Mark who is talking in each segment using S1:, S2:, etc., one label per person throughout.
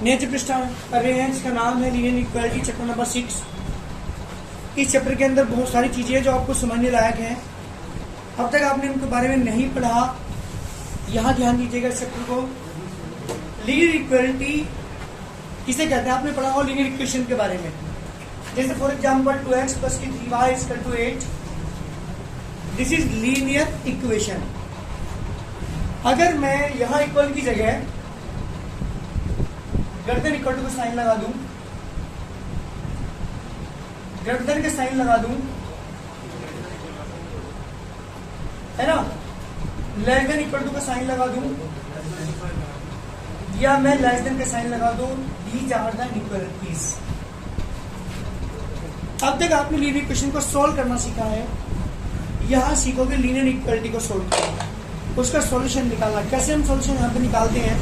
S1: नया chapter start कर रहे हैं जिसका नाम है लीनियर इक्वालिटी, चैप्टर नंबर 6। इस चैप्टर के अंदर बहुत सारी चीज़ें हैं जो आपको समझने लायक हैं। अब तक आपने उनके बारे में नहीं पढ़ा, यहाँ ध्यान दीजिएगा इस चैप्टर को। लीनियर इक्वालिटी किसे कहते हैं? आपने पढ़ा हो लीनियर इक्वेशन के बारे में, जैसे for example 2x + 3y = 8। This is linear equation. अगर मैं यहाँ इक्वल की जगह गर्दन इक्वल टू का साइन लगा दूं, गर्दन के साइन लगा दूं, है ना, लेस देन इक्वल टू का साइन लगा दूं, या मैं लेस देन का साइन लगा दूं, दीज आर द इक्वालिटीज। अब तक आपने लीनियर इक्वेशन को सोल्व करना सीखा है, यहां सीखोगे लीनियर इक्वालिटी को सोल्व करना, उसका सॉल्यूशन निकालना। कैसे हम सॉल्यूशन यहाँ पे निकालते हैं,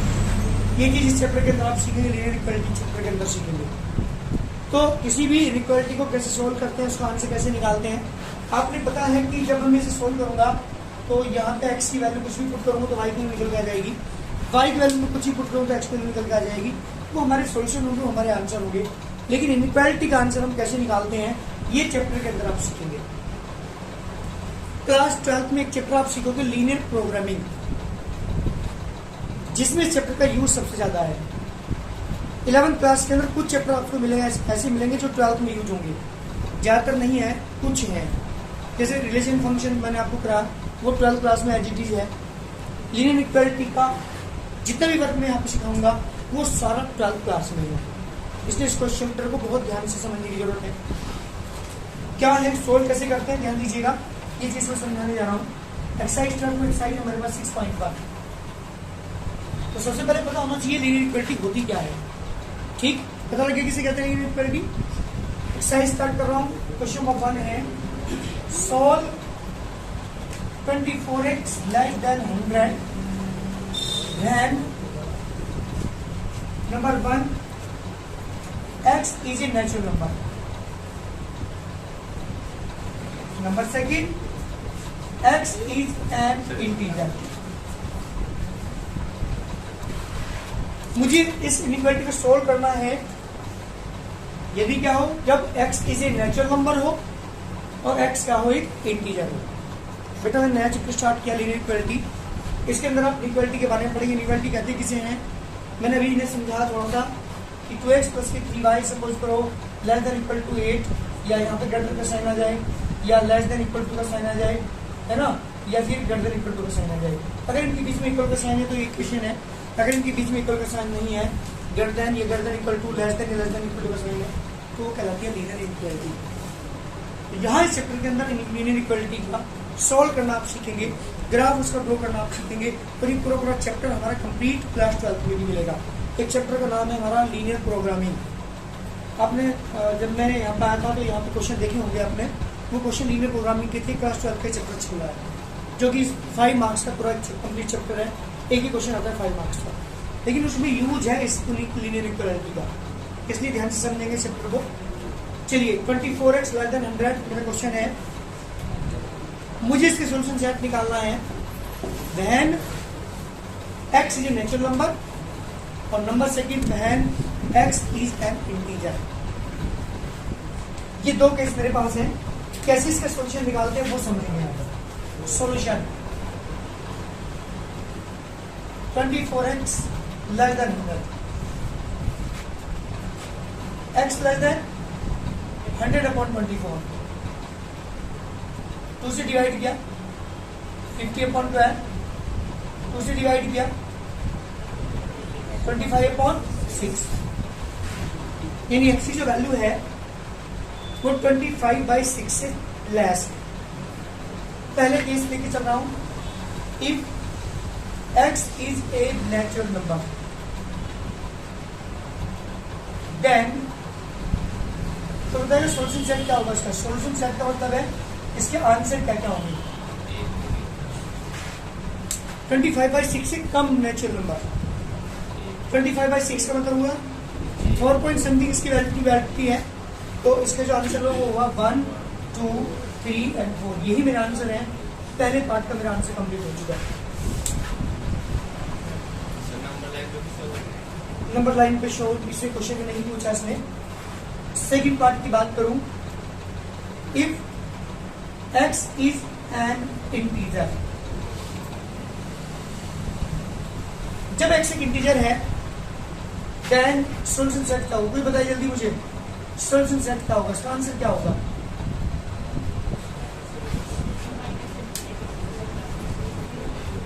S1: ये चीज इस चैप्टर के अंदर आप सीखेंगे, लीनियर इक्वालिटी चैप्टर के अंदर सीखेंगे। तो किसी भी इक्वालिटी को कैसे सोल्व करते हैं, उसका आंसर कैसे निकालते हैं, आपने पता है कि जब हम इसे सोल्व करूंगा तो यहाँ पे x की वैल्यू कुछ भी पुट करूंगा तो y की निकल के आ जाएगी, y की वैल्यू में कुछ ही पुट करूंगा तो x की निकल के आ जाएगी। वो हमारे सोल्यूशन होंगे, हमारे आंसर होंगे। लेकिन इनइक्वालिटी का आंसर हम कैसे निकालते हैं, ये चैप्टर के अंदर आप सीखेंगे। क्लास 12th में एक चैप्टर आप सीखोगे लीनियर प्रोग्रामिंग, जिसमें इस चैप्टर का यूज सबसे ज्यादा है। 11th क्लास के अंदर कुछ चैप्टर आपको मिलेंगे, ऐसे मिलेंगे जो 12th में यूज होंगे, ज्यादातर नहीं है, कुछ है। जैसे रिलेशन फंक्शन मैंने आपको करा, वो 12th क्लास में एज है। लीनियर इक्वालिटी का जितना भी वर्क मैं यहाँ पे सिखाऊंगा वो सारा 12th क्लास में है, इसलिए इस चैप्टर को बहुत ध्यान से समझने की जरूरत है। क्या है, सोल्व कैसे करते हैं, ध्यान दीजिएगा, ये चीज मैं समझाने जा रहा हूँ। एक्सरसाइज हमारे पास 6.1। तो सबसे पहले पता होना चाहिए लीनियर इक्वालिटी होती क्या है, ठीक, पता लगे किसे कहते हैं लीनियर इक्वालिटी। एक्सरसाइज स्टार्ट कर रहा हूँ। क्वेश्चन नंबर 1 है, solve 24x less than 100 when number 1 x is a natural number, number 2 x is an integer। मुझे इस इनइक्वालिटी को सोल्व करना है यदि क्या हो, जब x is a natural number हो और x क्या हो, एक इंटीजर हो। बेटा मैंने नया चैप्टर स्टार्ट किया लीनियर इक्वालिटी, इसके अंदर आप इनइक्वालिटी के बारे में पढ़ेंगे। इनइक्वालिटी कहते किसे हैं, मैंने अभी इन्हें समझाया थोड़ा सा कि 2x + 3y सपोज करो लेस देन इक्वल टू 8, या यहाँ पे ग्रेटर का साइन आ जाए, या लेस देन इक्वल टू का साइन आ जाए, है ना, या फिर ग्रेटर इक्वल टू का साइन आ जाए। अगर इनके बीच में इक्वल का साइन है तो इक्वेशन है, अगर इनके बीच में इक्वल का साइन नहीं है, ग्रेटर देन या greater equal to, less than या लेस देन इक्वल टू का साइन है, तो वो कहलाती है लीनियर इक्वालिटी। यहाँ इस चैप्टर के अंदर लीनियर इक्वालिटी का सॉल्व करना आप सीखेंगे, ग्राफ उसका ड्रॉ करना आप सीखेंगे, और ये पूरा चैप्टर हमारा कंप्लीट क्लास 12th में भी मिलेगा। एक चैप्टर का नाम है हमारा लीनियर प्रोग्रामिंग। आपने जब मैंने यहाँ पे आया था तो यहाँ पे क्वेश्चन देखे होंगे आपने, वो क्वेश्चन लीनियर प्रोग्रामिंग के थे, क्लास 12th के चैप्टर खुला है, जो कि 5 मार्क्स का पूरा कंप्लीट चैप्टर है। एक ही क्वेश्चन आता है 5 मार्क्स का, लेकिन उसमें यूज है इस लीनियर इक्वालिटी का, इसलिए ध्यान से समझेंगे चैप्टर को। चलिए 24x less than 100 मेरा क्वेश्चन है, मुझे इसके सोल्यूशन सेट निकालना है। When x is a natural number, और number 2 when x is an integer. ये दो केस मेरे पास हैं, कैसे इसका सोल्यूशन निकालते हैं वो समझेंगे। Solution 24x less than 100, x less than 100/24, 2 से डिवाइड किया, 50/12, 2 से डिवाइड किया, 25/6, यानी x की जो वैल्यू है वो 25/6 से लेस। पहले केस लेके चल रहा हूं, if x is a natural number, then तो बताइए सोल्यूशन सेट क्या होगा इसका। सोल्यूशन सेट का मतलब है इसके आंसर क्या क्या होंगे। 25/6 से कम नेचुरल नंबर, 25/6 का मतलब हुआ 4 पॉइंट समथिंग इसकी वैल्यू है, तो इसका जो आंसर होगा वो हुआ 1, 2, 3 और 4। यही मेरा आंसर है। पहले पार्ट का मेरा आंसर कंप्लीट हो चुका है। नंबर लाइन पे शो, इसे क्वेश्चन में नहीं पूछा इसने। सेकंड पार्ट की बात करूं, if x is an integer, जब x एक इंटीजर है देन सॉल्यूशन सेट क्या होगा? कोई बताइए जल्दी मुझे, सॉल्यूशन सेट क्या होगा? इसका आंसर क्या होगा?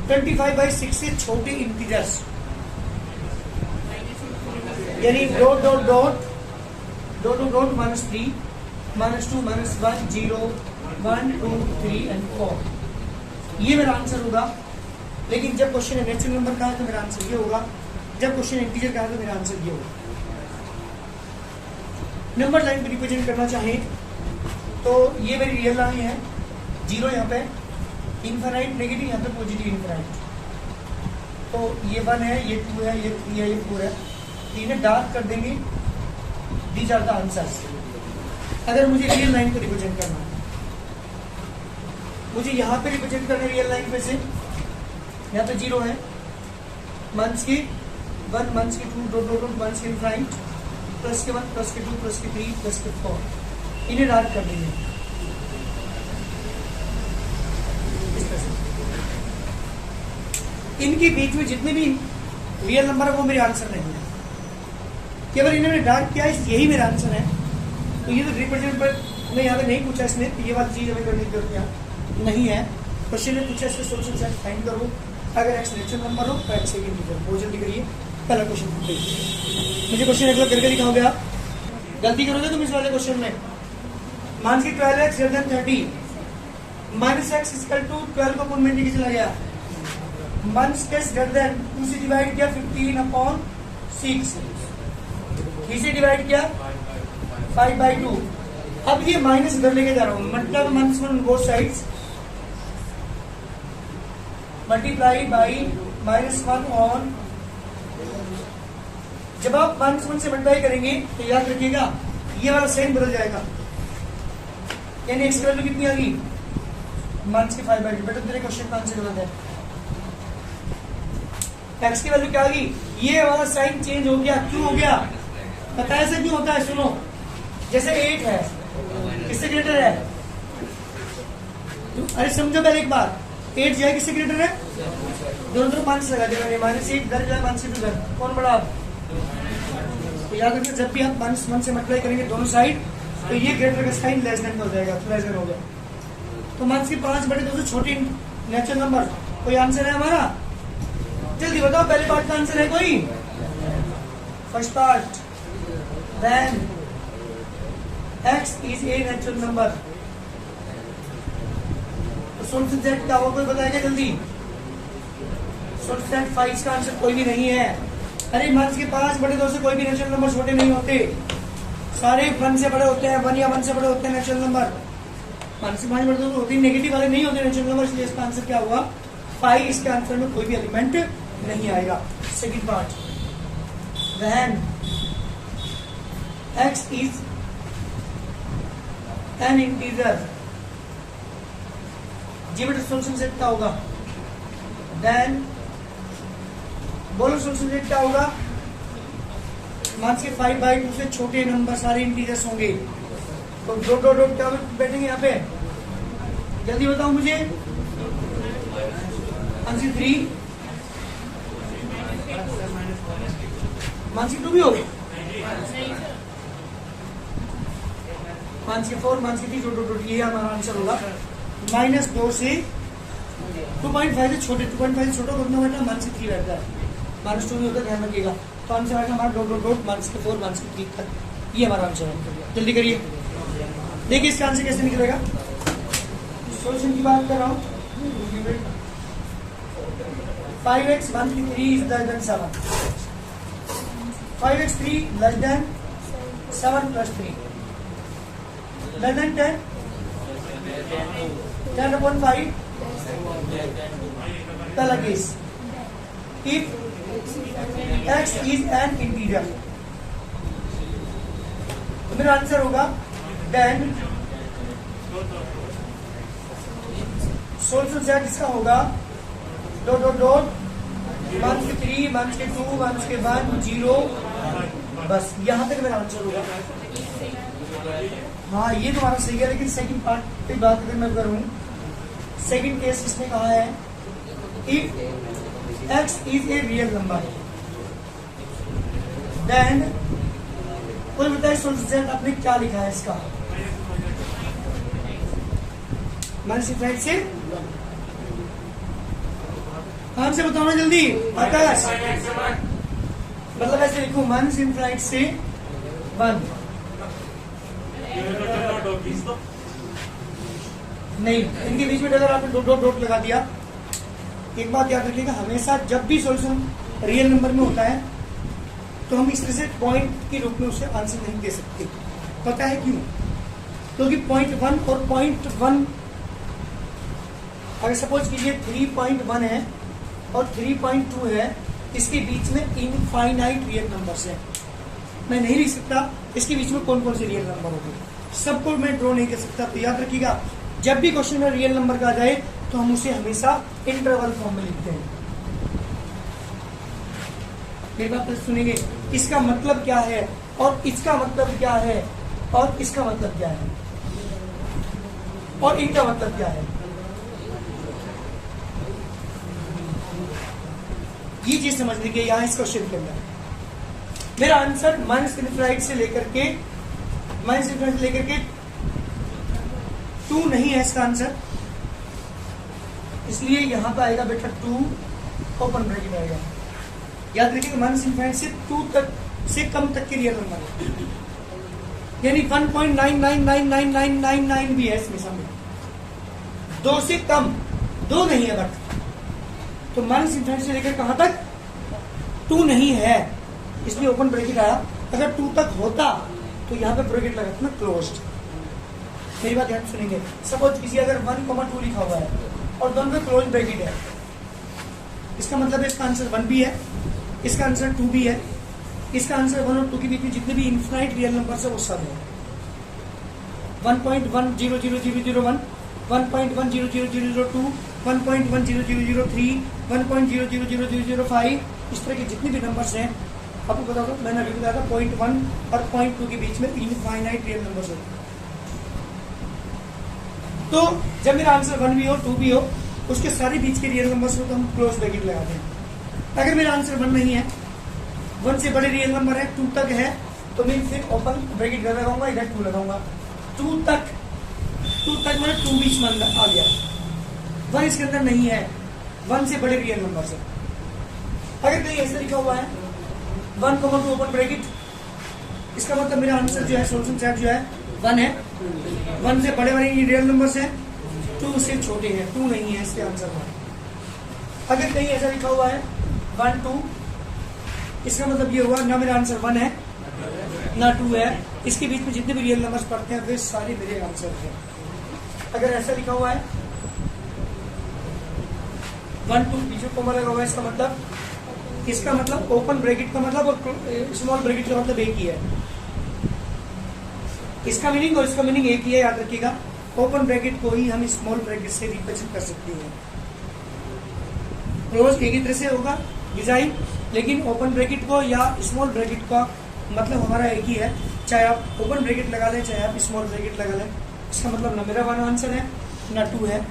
S1: (25/6) से छोटे इंटीजर्स, यानी dot dot dot dot dot dot -3 -2 -1 0 1 2 3 and 4, ये मेरा आंसर होगा। लेकिन जब क्वेश्चन है नेचुरल नंबर का है तो मेरा आंसर ये होगा, जब क्वेश्चन इंटीजर का है तो मेरा आंसर ये होगा। नंबर लाइन रिप्रेजेंट करना चाहे तो ये मेरी रियल लाइन है, 0 यहाँ पे इनफाइनाइट, नेगेटिव यहाँ पे पॉजिटिव इनफाइनाइट। तो ये 1 है, ये 2 है, ये 3 है, ये 4 है, इन्हें डार्क कर देंगे। These are the answers. अगर मुझे रियल लाइन को रिप्रेजेंट करना है, मुझे यहाँ पे रिप्रेजेंट करना है रियल लाइन पे से, यहाँ पे 0 है, मंथ्स की 1 मंथ्स की 2 डॉट डॉट मंथ्स की इनफाइनाइट, प्लस के 1 प्लस के 2 प्लस के 3 प्लस के 4, इन्हें डार्क कर देंगे इस तरह से। इनके बीच में जितने भी रियल नंबर है वो मेरे आंसर नहीं है, केवल इन्होंने डार्क किया है, यही मेरा आंसर है। तो ये तो रिप्रेजेंट पर मैं यहाँ पे नहीं पूछा इसने, तो ये वाली चीज हमें करने की जरूरत नहीं है। क्वेश्चन ने पूछा इसके सोल्यूशन सेट फाइंड करो, अगर x नेचुरल नंबर हो तो x एक इंटीजर, बहुत जल्दी करिए। पहला क्वेश्चन मुझे क्वेश्चन अगला करके दिखाओगे आप, गलती करोगे तुम इस वाले क्वेश्चन में। मान के 12x > 30 -x = 12 को कौन में लेके चला गया, -x > 2 से डिवाइड किया 15/6, 3 से डिवाइड किया 5/2। अब ये माइनस इधर लेके जा रहा हूं, मतलब -1 both sides multiply by -1 on. जब आप -1 से मल्टीप्लाई करेंगे तो याद रखिएगा ये वाला साइन बदल जाएगा, यानी x की वैल्यू कितनी आ गई, -5/2। बेटा तेरे क्वेश्चन का आंसर गलत है, x की वैल्यू क्या आ गई, ये वाला साइन चेंज हो गया। क्यों हो गया पता है, ऐसा क्यों होता है? सुनो, जैसे 8 है, किससे ग्रेटर है? अरे समझो पहले एक बार, 8 जो है किससे ग्रेटर है? दोनों तरफ माइनस लगा देना, -8 इधर जाए, -2 इधर, कौन बड़ा? तो याद रखिए जब भी आप -1 से मल्टीप्लाई करेंगे दोनों साइड, तो ये ग्रेटर का साइन लेस देन हो जाएगा, तो लेस देन हो गया। तो -5/2 से छोटी नेचुरल नंबर, कोई आंसर है हमारा? जल्दी बताओ, पहले पार्ट का आंसर है कोई? First part, then x is a natural number। तो सोल्यूशन सेट क्या होगा, कोई बताएगा जल्दी? सोल्यूशन सेट 5 का आंसर कोई भी नहीं है। अरे मंथ के 5/2 से कोई भी नेचुरल नंबर छोटे नहीं होते, सारे 1 से बड़े होते हैं, 1 या 1 से बड़े होते हैं नेचुरल नंबर। 1 से 5/2 होते हैं, नेगेटिव वाले नहीं होते नेचुरल नंबर, इसलिए इसका आंसर क्या हुआ 5। इसके आंसर में कोई भी एलिमेंट नहीं आएगा। Second part, when x is an integer, geometric solution set क्या होगा? देन बोलो सोल्यूशन सेट क्या होगा? मान के 5/2 से छोटे नंबर सारे इंटीजर्स होंगे, तो डॉट डॉट डॉट क्या बैठेंगे यहाँ पे, जल्दी बताओ मुझे। आंसर 3 मानसी 2 भी होगी, मानसी 4 मानसी 3 डॉट डॉट, ये हमारा आंसर होगा। -2 से 2.5 से छोटे, 2.5 से छोटा कितना बैठा? मानसी 3 बैठता है, -2 नहीं होता, ध्यान रखिएगा। तो आंसर आएगा हमारा dot dot dot Mansi 4 Mansi 3 तक, ये हमारा आंसर है। जल्दी करिए, देखिए इसका आंसर कैसे निकलेगा। सोल्यूशन की बात कर रहा हूँ, 5x 1 3 is less than 7, 5x 3 less than 7 plus 3 less than 10, 10/5। पहला case, if x is an integer, तो मेरा आंसर होगा then सोल्यूशन सेट इसका होगा डॉट डॉट डॉट माइनस के 3, माइनस के 2, माइनस के 1, 0, बस यहाँ तक मेरा आंसर होगा। हाँ ये तुम्हारा सही है, लेकिन सेकंड पार्ट की बात अगर मैं करूँ, सेकंड केस इसमें कहा है if x is a real number then कोई बताए सोल्यूशन आपने क्या लिखा है इसका, माइनस इनफाइनाइट से कौन से बताओ ना जल्दी आकाश, मतलब ऐसे लिखूं माइनस इनफाइनाइट से 1 नहीं, इनके बीच में अगर आपने डॉट डॉट डॉट लगा दिया, एक बात याद रखिएगा हमेशा जब भी सॉल्यूशन रियल नंबर में होता है तो हम इस तरह से पॉइंट के रूप में उसे आंसर नहीं दे सकते। पता है क्यों? क्योंकि पॉइंट 1 और पॉइंट 1 अगर सपोज कीजिए 3.1 है और 3.2 है, इसके बीच में इनफाइनाइट रियल नंबर्स है, मैं नहीं लिख सकता इसके बीच में कौन कौन से रियल नंबर होंगे, सबको मैं ड्रॉ नहीं कर सकता। तो याद रखिएगा जब भी क्वेश्चन में रियल नंबर का आ जाए तो हम उसे हमेशा इंटरवल फॉर्म में लिखते हैं। मेरी बात सुनेंगे, इसका मतलब क्या है और इसका मतलब क्या है और इसका मतलब क्या है और इनका मतलब क्या है, ये चीज समझ लीजिए। यहां इस क्वेश्चन के अंदर मेरा आंसर माइनस इनफाइनाइट से लेकर के 2 नहीं है इसका आंसर, इसलिए यहां पर आएगा बेटा 2 ओपन ब्रैकेट आएगा। याद रखिएगा माइनस इनफाइनाइट से 2 तक से कम तक के रियल नंबर है, यानी 1.999999 भी है इसमें शामिल, 2 से कम, 2 नहीं है बट, तो माइनस इनफाइनाइट से लेकर कहां तक 2 नहीं है, इसलिए ओपन ब्रैकेट आया। अगर 2 तक होता तो यहाँ पे ब्रैकेट लगाता ना क्लोज्ड। मेरी बात ध्यान सुनेंगे, सपोज किसी अगर 1,2 लिखा हुआ है और दोनों में क्लोज ब्रैकेट है, इसका मतलब इसका आंसर 1 भी है, इसका आंसर 2 भी है, इसका आंसर 1 और 2 के बीच में जितने भी इनफाइनाइट रियल नंबर है वो सब है। 1.1000001, 1.1000002, 1.1000003, 1.0000005, इस तरह के जितने भी नंबर्स हैं आपको पता होगा, मैंने अभी बताया था 0.1 और 0.2 के बीच में इनफाइनाइट रियल नंबर्स होते हैं। तो जब मेरा आंसर 1 भी हो 2 भी हो, उसके सारे बीच के रियल नंबर्स को तो हम क्लोज ब्रैकेट लगाते हैं। अगर मेरा आंसर 1 नहीं है, 1 से बड़े रियल नंबर है, 2 तक है, तो मैं फिर ओपन ब्रैकेट लगाऊंगा, इधर 2 लगाऊंगा। 2 तक मतलब 2 बीच में आ गया, 1 इसके अंदर नहीं है, 1 से बड़े रियल नंबर से। अगर कहीं ऐसा लिखा हुआ है 1,2 ओपन ब्रैकेट, इसका मतलब मेरा आंसर जो है सोल्यूशन सेट जो है 1 है, 1 से बड़े बड़े रियल नंबर्स हैं, 2 से छोटे हैं, 2 नहीं है इसके आंसर 1। अगर कहीं ऐसा लिखा हुआ है 1, 2, इसका मतलब ये हुआ ना मेरा आंसर 1 है ना 2 है, इसके बीच में जितने भी रियल नंबर्स पढ़ते हैं वे सारे मेरे आंसर हैं। अगर ऐसा लिखा हुआ है 1, 2 बीच में कोमा लगा हुआ है, इसका मतलब ओपन ब्रैकेट का मतलब और स्मॉल ब्रैकेट का मतलब एक ही है, इसका मीनिंग और इसका मीनिंग एक ही है। याद रखिएगा ओपन ब्रैकेट को ही हम स्मॉल ब्रैकेट से रिप्रेजेंट कर सकते हैं, क्लोज एक ही तरह से होगा डिजाइन, लेकिन ओपन ब्रैकेट को या स्मॉल ब्रैकेट का मतलब हमारा एक ही है, चाहे आप ओपन ब्रैकेट लगा लें चाहे आप स्मॉल ब्रैकेट लगा लें। इसका मतलब ना मेरा 1 आंसर है ना 2 है,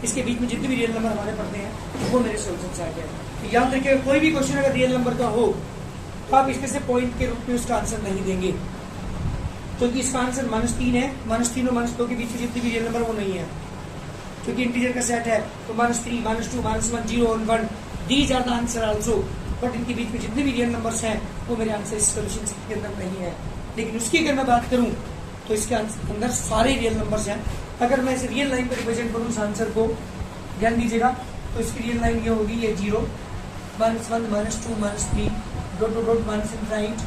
S1: इसके बीच में जितने भी रियल नंबर हमारे पढ़ते हैं वो मेरे सोल्यूशन से आ गए। याद रखिए कोई भी क्वेश्चन अगर रियल नंबर का हो तो आप इसमें से पॉइंट के रूप में उसका आंसर नहीं देंगे, क्योंकि इसका आंसर -3 है, -3 और -2 के बीच में जितने भी रियल नंबर वो नहीं है, क्योंकि इंटीजर का सेट है। तो -3, -2, -1, 0 और 1 these are the answer also, but इनके बीच में जितने भी रियल नंबर्स हैं वो मेरे आंसर इस सोल्यूशन के अंदर नहीं है। लेकिन उसकी अगर मैं बात करूं तो इसके अंदर सारे रियल नंबर्स हैं। अगर मैं इसे रियल लाइन पर रिप्रेजेंट करूं इस आंसर को, ध्यान दीजिएगा, तो इसकी रियल लाइन ये होगी, ये 0, -1, -2, -3, dot dot dot minus infinite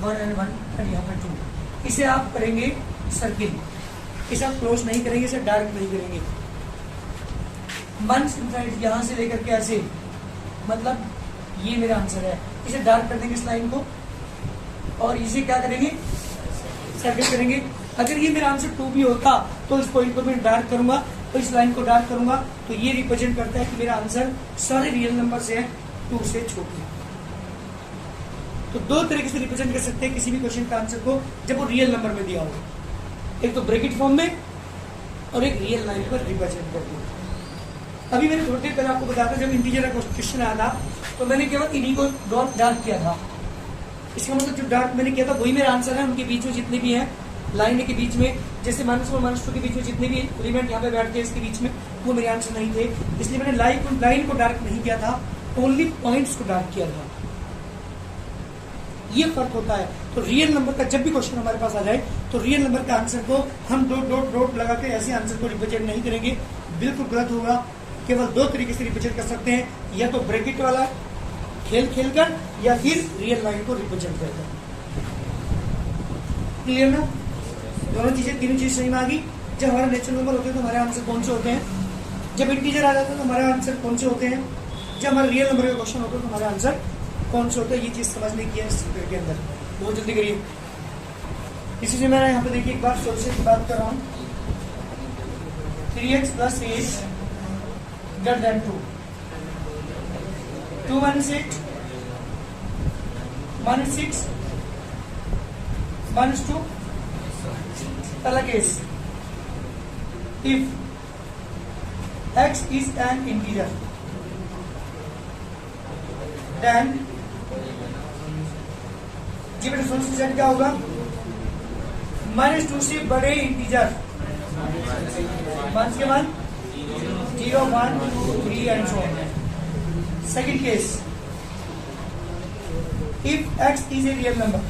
S1: 1 and 1 और यहाँ पर 2। इसे आप करेंगे सर्किल, इसे आप क्लोज नहीं करेंगे, इसे डार्क नहीं करेंगे। माइनस इनफाइनाइट यहाँ से लेकर के ऐसे, मतलब ये मेरा आंसर है, इसे डार्क कर देंगे इस लाइन को और इसे क्या करेंगे सर्किल करेंगे। अगर ये मेरा आंसर 2 भी होता तो इस पॉइंट को मैं डार्क करूंगा, तो इस लाइन को डार्क करूंगा, तो ये रिप्रेजेंट करता है कि मेरा आंसर सारे रियल नंबर से है, 2 से छोटी है। तो दो तरीके से रिप्रेजेंट कर सकते हैं किसी भी क्वेश्चन का आंसर को जब वो रियल नंबर में दिया हो, एक तो ब्रैकेट फॉर्म में और एक रियल लाइन पर रिप्रेजेंट करते हैं। अभी मैंने थोड़ी देर पहले आपको बताया था जब इंटीजर का क्वेश्चन आया था तो मैंने केवल इन्हीं को डॉट डार्क किया था। इसका मतलब जो डार्क मैंने किया था वही मेरा आंसर है। उनके बीच में जितने भी हैं लाइन के बीच में, जैसे -1 और -2 के बीच में जितने भी एलिमेंट यहाँ पे बैठते हैं इसके बीच में, वो मेरे आंसर नहीं थे। इसलिए मैंने लाइन को डार्क नहीं किया था, ओनली पॉइंट्स को डार्क किया था। ये फर्क होता है। तो रियल नंबर का जब भी क्वेश्चन हमारे पास आ जाए तो रियल नंबर का आंसर को हम डॉट लगा के ऐसे आंसर को रिप्रेजेंट नहीं करेंगे, बिल्कुल गलत होगा। केवल दो तरीके से रिप्रेजेंट कर सकते हैं, या तो ब्रैकेट वाला खेल कर या फिर रियल लाइन को रिप्रेजेंट कर। क्लियर ना? दोनों चीजें, तीनों चीज सही में आ गई। जब हमारे नेचुरल नंबर होते हैं तो हमारे आंसर कौन से होते हैं, जब इंटीजर आ जाता है तो हमारे आंसर कौन से होते हैं, जब हमारे रियल नंबर का क्वेश्चन होता है तो हमारे आंसर कौन से होते हैं। ये चीज समझने की है इस चैप्टर के अंदर, बहुत जल्दी करिए। इसी से मैं यहाँ पे देखिए एक बार सोल्यूशन की बात कर रहा हूँ। 3x + 8 > 2, 2 - 8 -6 -2। पहला case, if x is an integer then जी बेटा सोल्यूशन सेट क्या होगा, -2 से बड़े इंटीजर मान के मान 0, 1, 2, 3 and so on. Second case, if x is a real number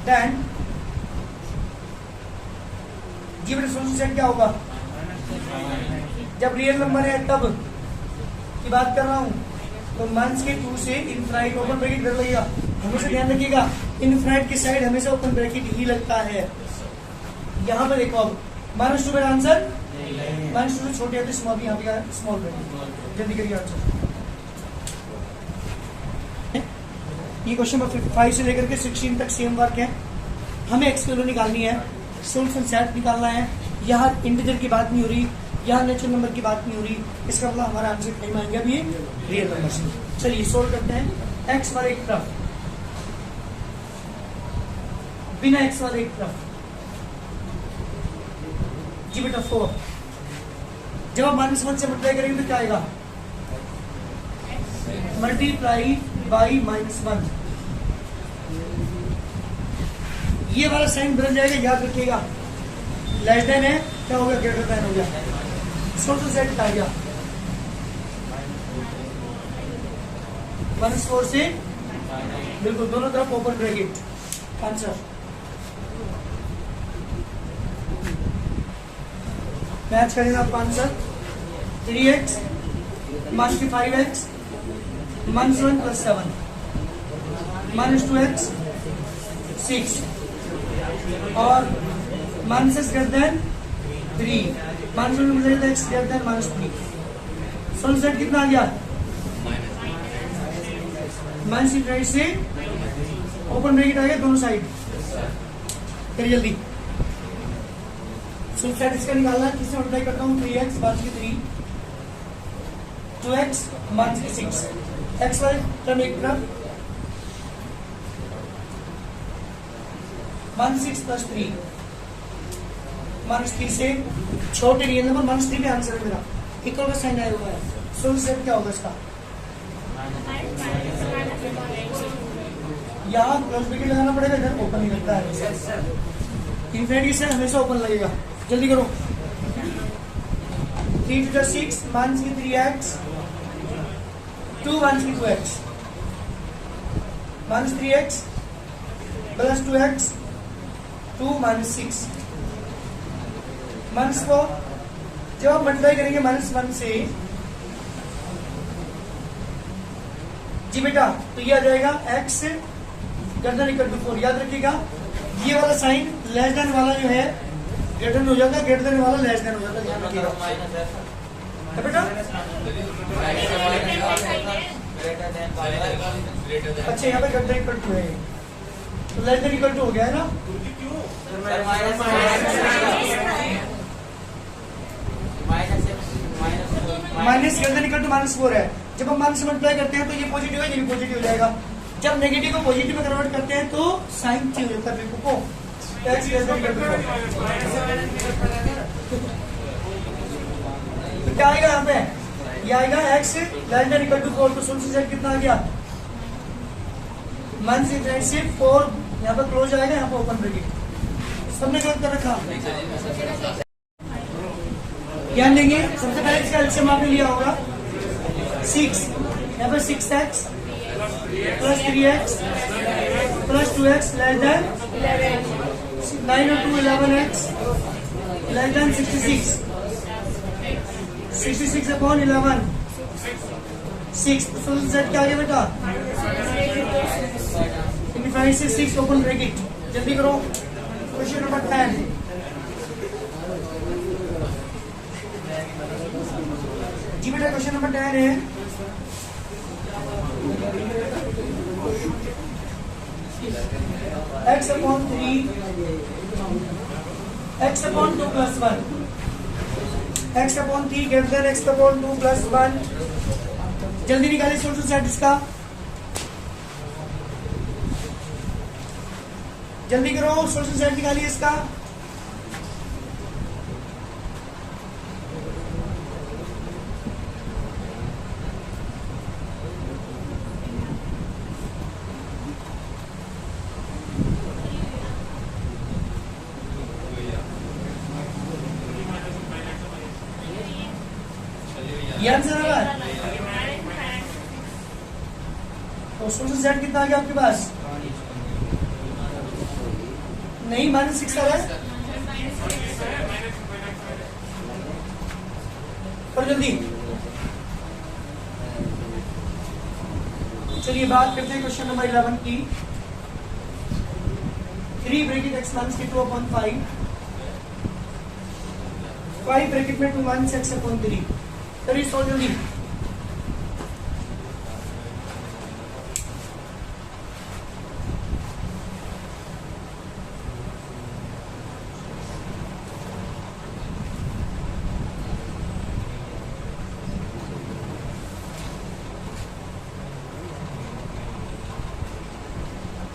S1: then जी बेटा सोल्यूशन सेट क्या होगा, जब रियल नंबर है तब की बात कर रहा हूं तो मंस के 2 से इनफाइनाइट ओपन ब्रैकेट कर लगेगा। हमेशा ध्यान रखिएगा इनफाइनाइट की साइड हमेशा ओपन ब्रैकेट ही लगता है। यहां पे देखो अब -2 मेरा आंसर, -2 से छोटे होते स्मॉल, यहाँ पे स्मॉल ब्रैकेट। जल्दी करिए आंसर। ये क्वेश्चन नंबर 5 से लेकर के 16 तक सेम वर्क है। हमें एक्स की वैल्यू निकालनी है, सोल्यूशन सेट निकालना है। यहाँ इंटीजर की बात नहीं हो रही, यहाँ नेचुरल नंबर की बात नहीं हो रही, इसका मतलब हमारा आंसर कहीं आएंगे अभी रियल नंबर से। चलिए सोल्व करते हैं। एक्स वाले एक तरफ, बिना एक्स वाले एक तरफ जी बेटा 4। जब आप -1 से मल्टीप्लाई करेंगे तो क्या आएगा, मल्टीप्लाई बाई -1। ये वाला साइन बदल जाएगा, याद रखिएगा। लेस देन है क्या हो गया, ग्रेटर देन हो गया। सोल्यूशन सेट आ गया 1 से बिल्कुल दोनों तरफ ओपन ब्रैकेट। आंसर मैच करेंगे आपका आंसर 3x - 5x -1 + 7 -2x 6 और -6 > 3 -1 x > -3। सोल्यूशन कितना आ गया, -3 से ओपन ब्रैकेट आ गया दोनों साइड। फिर जल्दी सोल्यूशन इसका निकालना है। किससे मल्टीप्लाई करता हूँ, 3x - 3 2x - 6 x वाले टर्म एक तरफ -6 + 3 -3 से छोटे रियल नंबर -3 पे आंसर है मेरा। इक्वल का साइन आया हुआ है। सोल्यूशन क्या होगा इसका, यहाँ क्लोज ब्रैकेट लगाना पड़ेगा, इधर ओपन ही लगता है। इनफिनिटी से हमेशा ओपन लगेगा। जल्दी करो। 3 × 6 -3x 2 -2x -3x + 2x 2 -6 -4। जब आप मल्टीप्लाई करेंगे -1 से जी बेटा तो ये आ जाएगा x > 4। याद रखिएगा ये वाला साइन लेस देन वाला जो है ग्रेटर देन हो जाता है, ग्रेटर देन वाला लेस देन हो जाता है। ध्यान रखिएगा बेटा। अच्छा यहाँ पे ग्रेटर देन = 2 है, तो लेस देन = 2 हो गया है ना। माइनस ग्रेटर देन = -4 है, जब हम मान से मल्टीप्लाई करते हैं तो ये पॉजिटिव है, ये भी पॉजिटिव हो जाएगा। जब नेगेटिव को पॉजिटिव में कन्वर्ट करते हैं तो साइन चेंज होता है बिल्कुल को x तो क्या आएगा यहाँ पे, ये आएगा x less than equal to 4। तो सोल्यूशन सेट कितना आ गया, मन से 4 यहाँ पर क्लोज आएगा, यहाँ पर ओपन ब्रैकेट। सबने गलत कर रखा। ध्यान देंगे, सबसे पहले इसका एलसीएम आपने लिया होगा 6, यहाँ पर 6x plus 3x plus 2x less than 9 और 2 11x लेस देन 66, 66 अपॉन 11 6। तो सोल्यूशन सेट क्या आ गया बेटा, डिफाइन से 6 ओपन ब्रैकेट। जल्दी करो, क्वेश्चन नंबर 10। जी बेटा क्वेश्चन नंबर 10 है, x upon 3 x upon 2 plus 1 x upon 3 greater than x upon 2 plus 1। जल्दी निकालिए सोल्यूशन सेट इसका, जल्दी करो सोल्यूशन सेट निकालिए इसका। ये आंसर आ रहा है। तो सोल्यूशन सेट कितना आ गया आपके पास, नहीं -6 आ रहा है। पर जल्दी चलिए बात करते हैं क्वेश्चन नंबर 11 की। 3 ब्रैकेट x माइनस के 2/5 5 ब्रैकेट में 2 माइनस x अपॉन 3। करिए सॉल्व जल्दी।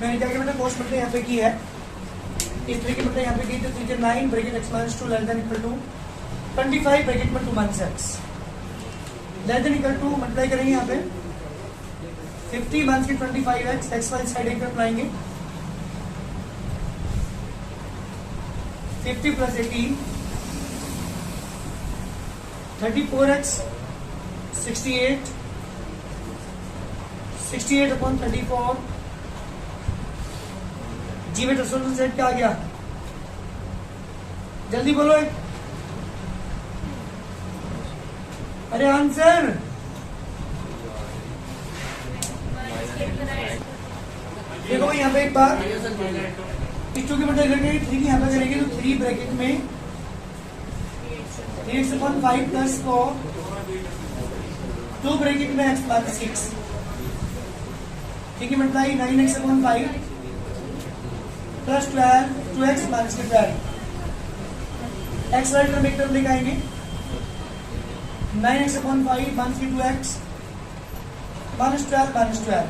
S1: मैंने क्या किया बेटा, कोस्ट मतलब यहाँ पे की है, इस तरीके मतलब यहाँ पे की। तो 3 9 bracket x minus 2 less than equal to 25 bracket में 2 minus x less than equal to multiply करेंगे यहाँ पे 50 माइनस के 25x x वाली साइड एक तरफ लाएंगे 50 प्लस 18 34x 68 68 अपॉन 34। जी बेटा सोल्यूशन सेट क्या आ गया, जल्दी बोलो। अरे आंसर देखो यहाँ पे एक बार इस टू की मल्टीप्लाई करके 3 की यहाँ पे करेंगे तो 3 ब्रैकेट में 3x/5 प्लस 4 2 ब्रैकेट में x प्लस 6 ठीक है multiply 9x/5 plus 12 2x minus 12 x right में एक तरफ लेके आएंगे 9x/5 माइनस 2x माइनस 12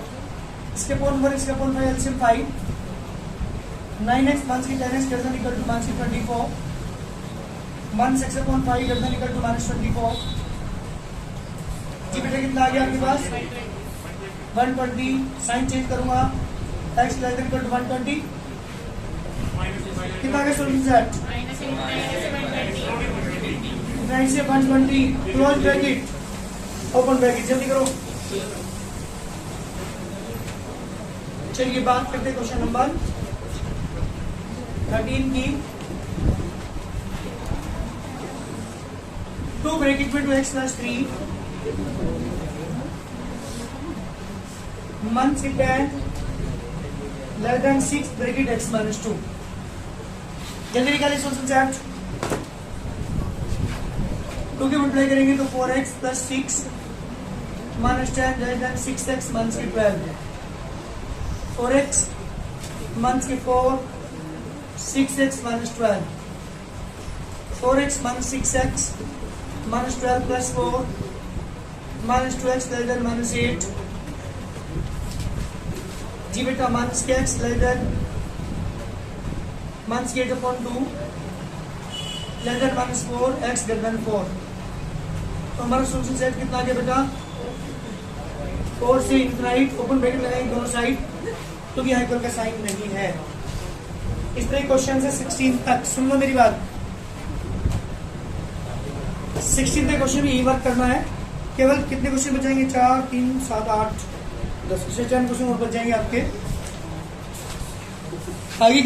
S1: इसके अपॉन 1 इसके upon 5 LCM 5 9x minus 10x greater than equal to minus 24 minus x/5 greater than equal to minus 24। जी बेटा कितना आ गया आपके पास 120। साइन चेंज करूंगा x greater than equal to 120 कितना आ गया solution set 120 close bracket open bracket. जल्दी करो। चलिए बात करते हैं क्वेश्चन नंबर 13 की। 2 ब्रैकेट में 2x प्लस 3 1 से 10 less than 6 bracket x minus 2। जल्दी निकालिए सोल्यूशन सेट। 2 की मल्टीप्लाई करेंगे तो 4x plus 6 minus 10 less than 6x minus 12 4x minus 4 6x minus 12 4x minus 6x minus 12 plus 4 minus 2x less than minus 8। जी बेटा minus के x less than minus 8/2 less than minus 4 x greater then 4। तो हमारा solution set कितना आ गया बेटा 4 से infinite open bracket लगाएंगे दोनों साइड, तो ये हाइपर का साइन नहीं है। इस तरह क्वेश्चन है 16 तक। सुन लो मेरी बात, 16 तक क्वेश्चन में यही वर्क करना है। केवल कितने क्वेश्चन बचाएंगे 4 3 7 8 10 से 4 क्वेश्चन और बच जाएंगे आपके। आगे